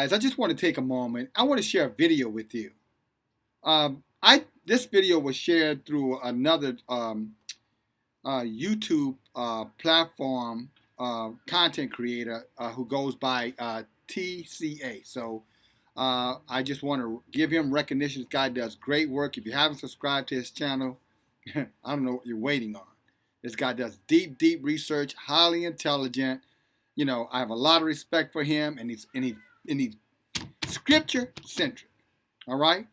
guys, I just want to take a moment. I want to share a video with you. This video was shared through another YouTube platform content creator who goes by TCA. So I just want to give him recognition. This guy does great work. If you haven't subscribed to his channel, I don't know what you're waiting on. This guy does deep, deep research, highly intelligent. You know, I have a lot of respect for him, and he's scripture centric. All right,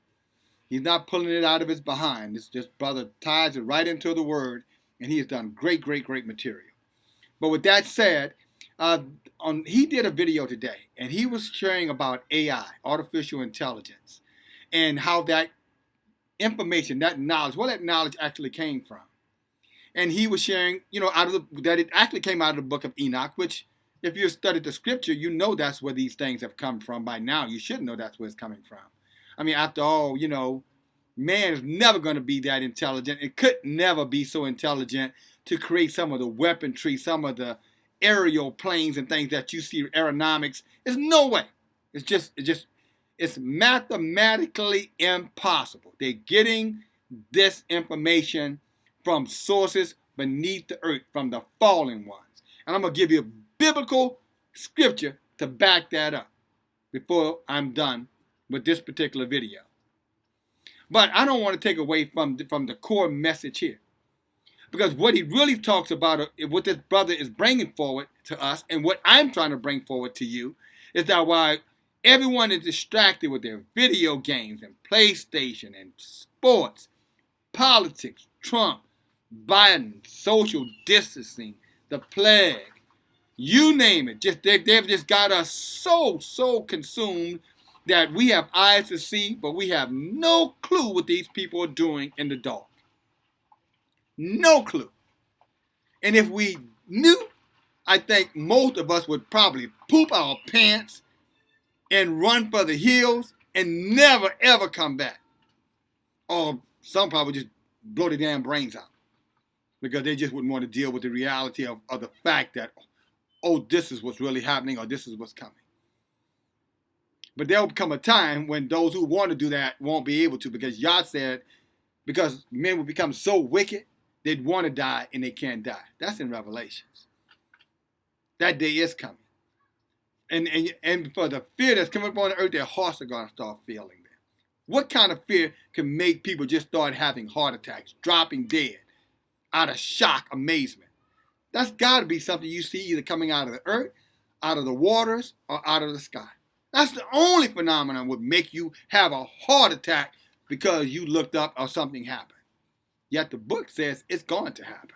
he's not pulling it out of his behind. This brother ties it right into the word, and he has done great, great, great material. But with that said, he did a video today, and he was sharing about AI, artificial intelligence, and how that information, that knowledge, where that knowledge actually came from. And he was sharing, you know, that it actually came out of the book of Enoch, which, if you studied the scripture, you know that's where these things have come from by now. You should know that's where it's coming from. I mean, after all, you know, man is never going to be that intelligent. It could never be so intelligent to create some of the weaponry, some of the aerial planes and things that you see, aeronautics. There's no way. It's mathematically impossible. They're getting this information from sources beneath the earth, from the fallen ones. And I'm going to give you a biblical scripture to back that up before I'm done with this particular video. But I don't want to take away from the core message here. Because what he really talks about, what this brother is bringing forward to us, and what I'm trying to bring forward to you, is that while everyone is distracted with their video games and PlayStation and sports, politics, Trump, Biden, social distancing, the plague, you name it, they've just got us so consumed that we have eyes to see, but we have no clue what these people are doing in the dark. No clue. And if we knew, I think most of us would probably poop our pants and run for the hills and never ever come back. Or some probably just blow their damn brains out because they just wouldn't want to deal with the reality of the fact that, oh, this is what's really happening, or this is what's coming. But there'll come a time when those who want to do that won't be able to, because Yah said, because men will become so wicked, they'd want to die and they can't die. That's in Revelations. That day is coming. And for the fear that's coming upon the earth, their hearts are going to start failing them. What kind of fear can make people just start having heart attacks, dropping dead, out of shock, amazement? That's got to be something you see either coming out of the earth, out of the waters, or out of the sky. That's the only phenomenon that would make you have a heart attack because you looked up or something happened. Yet the book says it's going to happen.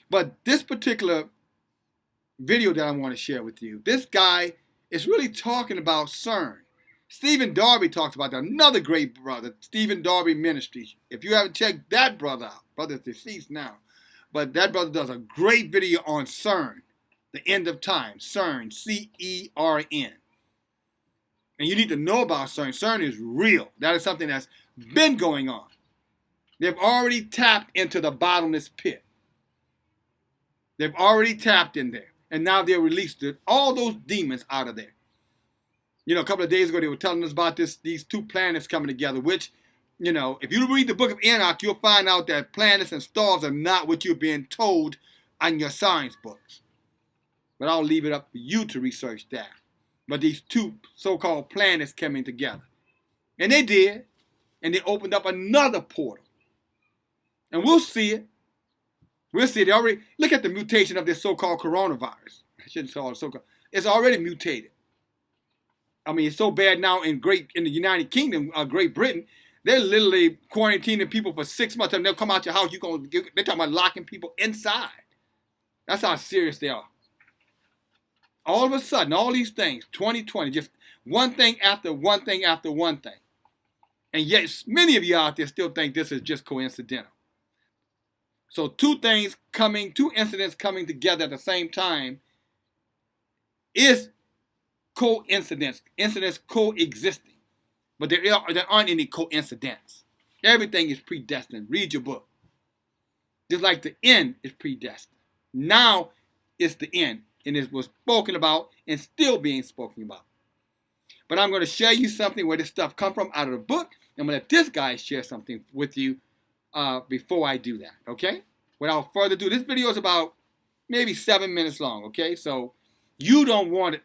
But this particular video that I want to share with you, this guy is really talking about CERN. Stephen Darby talks about that. Another great brother, Stephen Darby Ministries. If you haven't checked that brother out, brother's deceased now, but that brother does a great video on CERN, the end of time, CERN, C-E-R-N. And you need to know about CERN. CERN is real. That is something that's been going on. They've already tapped into the bottomless pit. They've already tapped in there. And now they've released all those demons out of there. You know, a couple of days ago, they were telling us about these two planets coming together, which, you know, if you read the book of Enoch, you'll find out that planets and stars are not what you're being told on your science books. But I'll leave it up for you to research that. But these two so-called planets coming together. And they did. And they opened up another portal. And we'll see it. We'll see it. They already, look at the mutation of this so-called coronavirus. I shouldn't call it so-called. It's already mutated. I mean, it's so bad now in the United Kingdom, Great Britain, they're literally quarantining people for 6 months. And they'll come out your house. They're talking about locking people inside. That's how serious they are. All of a sudden, all these things, 2020, just one thing after one thing after one thing. And yet, many of you out there still think this is just coincidental. So two incidents coming together at the same time is coincidence. Incidents coexisting. But there aren't any coincidence. Everything is predestined. Read your book. Just like the end is predestined. Now it's the end. And it was spoken about and still being spoken about. But I'm going to share you something where this stuff come from out of the book. I'm going to let this guy share something with you before I do that, okay? Without further ado, this video is about maybe 7 minutes long, okay? So you don't want it.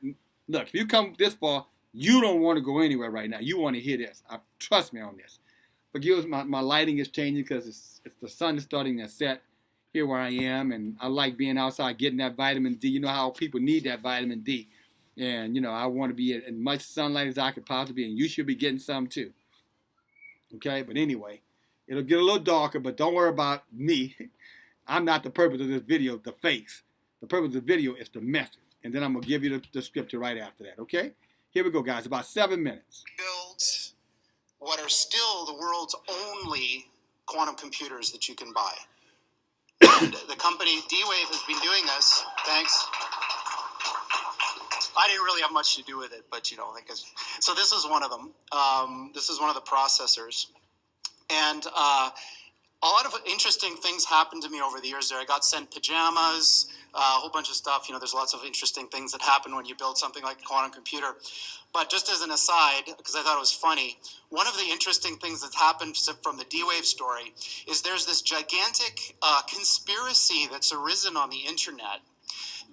Look, if you come this far, you don't want to go anywhere right now. You want to hear this. Trust me on this. Forgive my lighting is changing because it's the sun is starting to set here where I am, and I like being outside getting that vitamin D. You know how people need that vitamin D. And, I want to be in much sunlight as I could possibly be, and you should be getting some too. Okay, but anyway, it'll get a little darker, but don't worry about me. I'm not the purpose of this video, the face. The purpose of the video is the message. And then I'm going to give you the scripture right after that, okay? Here we go, guys. About 7 minutes. Build what are still the world's only quantum computers that you can buy. And the company D-Wave has been doing this. Thanks. I didn't really have much to do with it, but so this is one of them. This is one of the processors. And a lot of interesting things happened to me over the years there. I got sent pajamas, a whole bunch of stuff. There's lots of interesting things that happen when you build something like a quantum computer. But just as an aside, because I thought it was funny, one of the interesting things that's happened from the D-Wave story is there's this gigantic conspiracy that's arisen on the internet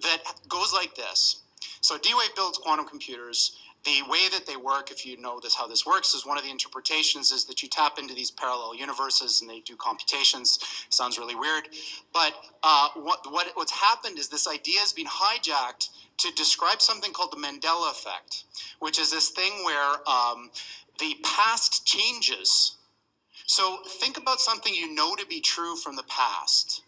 that goes like this. So D-Wave builds quantum computers. The way that they work, if you know how this works, is one of the interpretations is that you tap into these parallel universes and they do computations. Sounds really weird. But what's happened is this idea has been hijacked to describe something called the Mandela Effect, which is this thing where the past changes. So think about something you know to be true from the past.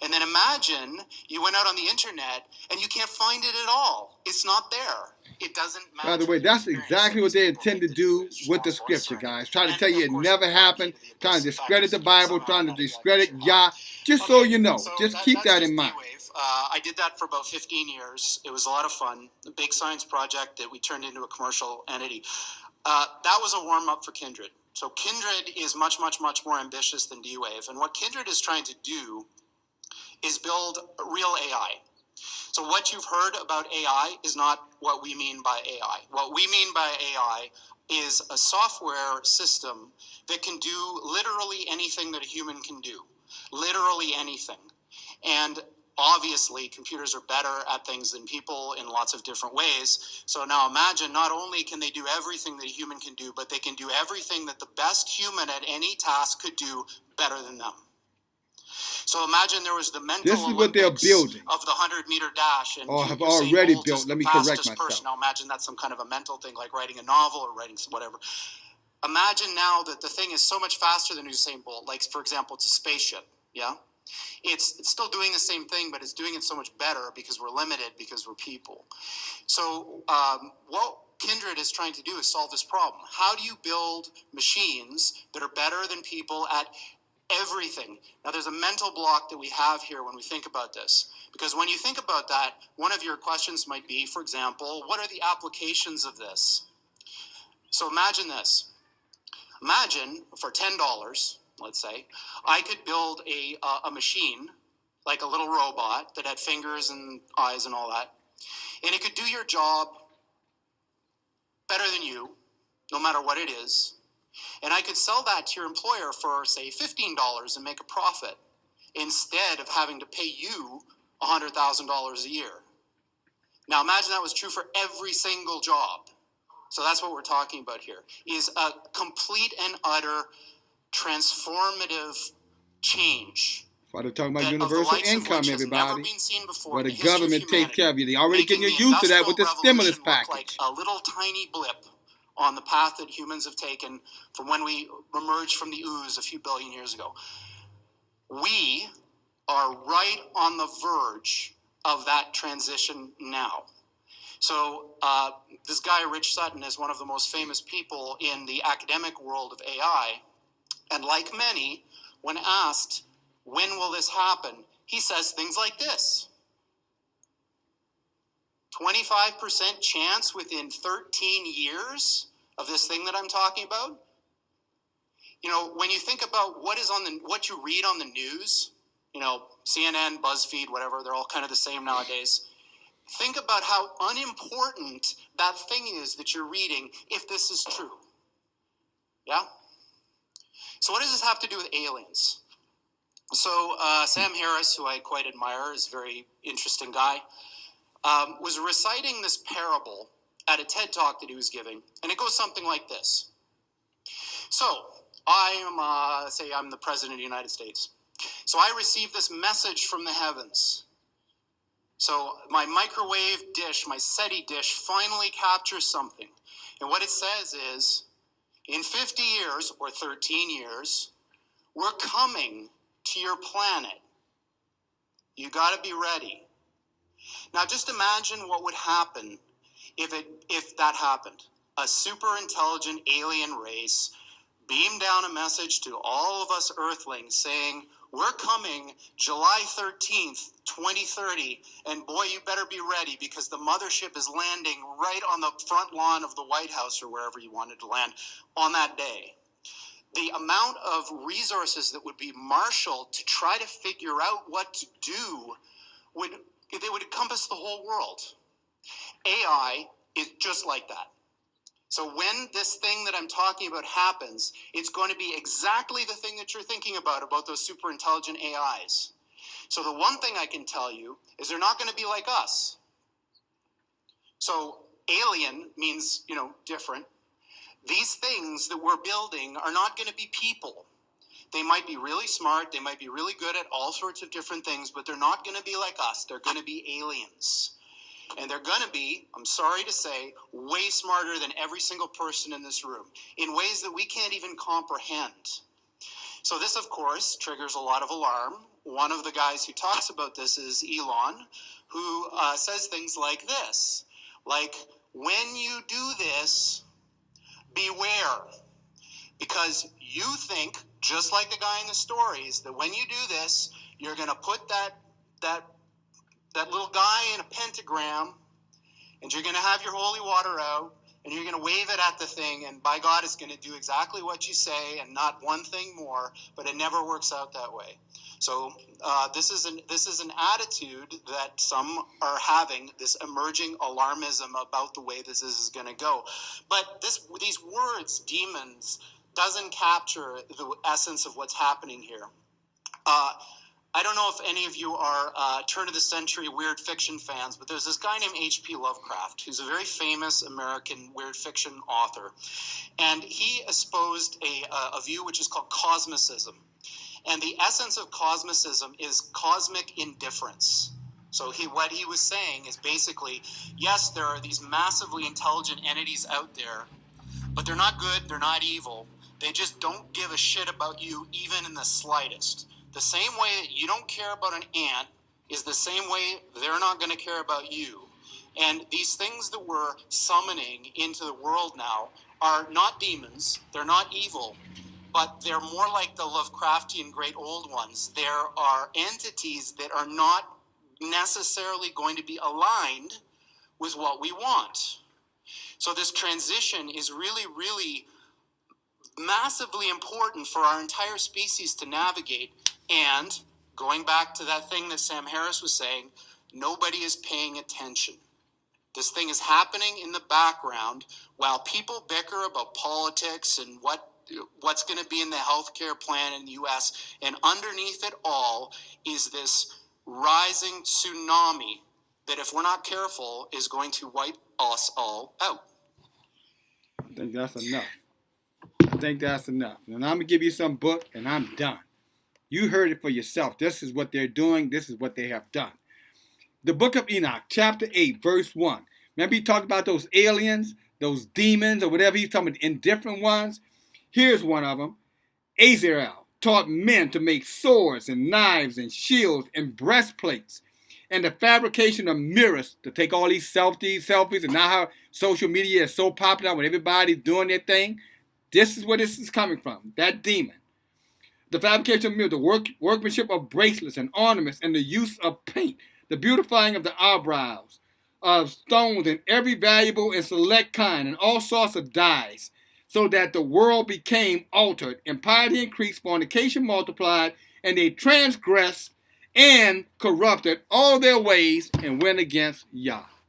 And then imagine you went out on the internet and you can't find it at all. It's not there. It doesn't matter. By the way, that's exactly what they intend to do with the scripture, guys. Trying to tell you it never happened, trying to discredit the Bible, trying to discredit Yah, just so you know. Just keep that in mind. I did that for about 15 years. It was a lot of fun. A big science project that we turned into a commercial entity. That was a warm-up for Kindred. So Kindred is much, much, much more ambitious than D-Wave. And what Kindred is trying to do is build real AI. So what you've heard about AI is not what we mean by AI. What we mean by AI is a software system that can do literally anything that a human can do. Literally anything. And obviously, computers are better at things than people in lots of different ways. So now imagine not only can they do everything that a human can do, but they can do everything that the best human at any task could do better than them. So imagine there was the mental Olympics of the 100-meter dash, and or have already built. Let me correct myself. Person. Now imagine that's some kind of a mental thing, like writing a novel or writing whatever. Imagine now that the thing is so much faster than Usain Bolt. Like, for example, it's a spaceship. Yeah, it's still doing the same thing, but it's doing it so much better because we're limited, because we're people. So what Kindred is trying to do is solve this problem. How do you build machines that are better than people at everything? Now, there's a mental block that we have here when we think about this. Because when you think about that, one of your questions might be, for example, what are the applications of this? So imagine this. Imagine for $10, let's say, I could build a machine, like a little robot that had fingers and eyes and all that. And it could do your job better than you, no matter what it is. And I could sell that to your employer for, say, $15 and make a profit instead of having to pay you $100,000 a year. Now, imagine that was true for every single job. So that's what we're talking about here, is a complete and utter transformative change. Why they're talking about universal income, everybody. Where the government takes care of you. They already getting you the used to that with the stimulus package. Like a little tiny blip on the path that humans have taken from when we emerged from the ooze a few billion years ago. We are right on the verge of that transition now. So this guy, Rich Sutton, is one of the most famous people in the academic world of AI. And like many, when asked, when will this happen, he says things like this. 25% chance within 13 years of this thing that I'm talking about. You know, when you think about what you read on the news, you know, CNN, BuzzFeed, whatever, they're all kind of the same nowadays. Think about how unimportant that thing is that you're reading if this is true. Yeah? So what does this have to do with aliens? So Sam Harris, who I quite admire, is a very interesting guy, was reciting this parable at a TED Talk that he was giving, and it goes something like this. So, say I'm the President of the United States. So I received this message from the heavens. So my microwave dish, my SETI dish, finally captures something. And what it says is, in 50 years, or 13 years, we're coming to your planet. You got to be ready. Now just imagine what would happen if that happened. A super intelligent alien race beamed down a message to all of us Earthlings saying, we're coming July 13th, 2030, and boy, you better be ready because the mothership is landing right on the front lawn of the White House or wherever you wanted to land on that day. The amount of resources that would be marshaled to try to figure out what to do would encompass the whole world. AI is just like that. So when this thing that I'm talking about happens, it's going to be exactly the thing that you're thinking about those super intelligent AIs. So the one thing I can tell you is they're not going to be like us. So alien means, different. These things that we're building are not going to be people. They might be really smart, they might be really good at all sorts of different things, but they're not going to be like us. They're going to be aliens. And they're going to be, I'm sorry to say, way smarter than every single person in this room in ways that we can't even comprehend. So this, of course, triggers a lot of alarm. One of the guys who talks about this is Elon, who says things like this, like, when you do this, beware, because you think, just like the guy in the stories, that when you do this, you're going to put that little guy in a pentagram, and you're going to have your holy water out, and you're going to wave it at the thing, and by God, it's going to do exactly what you say, and not one thing more. But it never works out that way. So this is an attitude that some are having, this emerging alarmism about the way this is going to go. But these words, demons, doesn't capture the essence of what's happening here. I don't know if any of you are turn-of-the-century weird fiction fans, but there's this guy named H.P. Lovecraft, who's a very famous American weird fiction author. And he espoused a view which is called cosmicism. And the essence of cosmicism is cosmic indifference. So what he was saying is basically, yes, there are these massively intelligent entities out there, but they're not good, they're not evil. They just don't give a shit about you even in the slightest. The same way that you don't care about an ant is the same way they're not going to care about you. And these things that we're summoning into the world now are not demons, they're not evil, but they're more like the Lovecraftian great old ones. There are entities that are not necessarily going to be aligned with what we want. So this transition is really, really massively important for our entire species to navigate. And going back to that thing that Sam Harris was saying, nobody is paying attention. This thing is happening in the background while people bicker about politics and what's going to be in the healthcare plan in the U.S. And underneath it all is this rising tsunami that, if we're not careful, is going to wipe us all out. I think that's enough. And I'm going to give you some book, and I'm done. You heard it for yourself. This is what they're doing. This is what they have done. The book of Enoch, chapter 8, verse 1. Remember he talked about those aliens, those demons, or whatever he's talking about, indifferent ones? Here's one of them. Azrael taught men to make swords and knives and shields and breastplates and the fabrication of mirrors to take all these selfies, and now how social media is so popular when everybody's doing their thing. This is where this is coming from, that demon. The fabrication of mirrors, the workmanship of bracelets and ornaments, and the use of paint, the beautifying of the eyebrows, of stones and every valuable and select kind, and all sorts of dyes, so that the world became altered, impiety increased, fornication multiplied, and they transgressed and corrupted all their ways and went against Yah.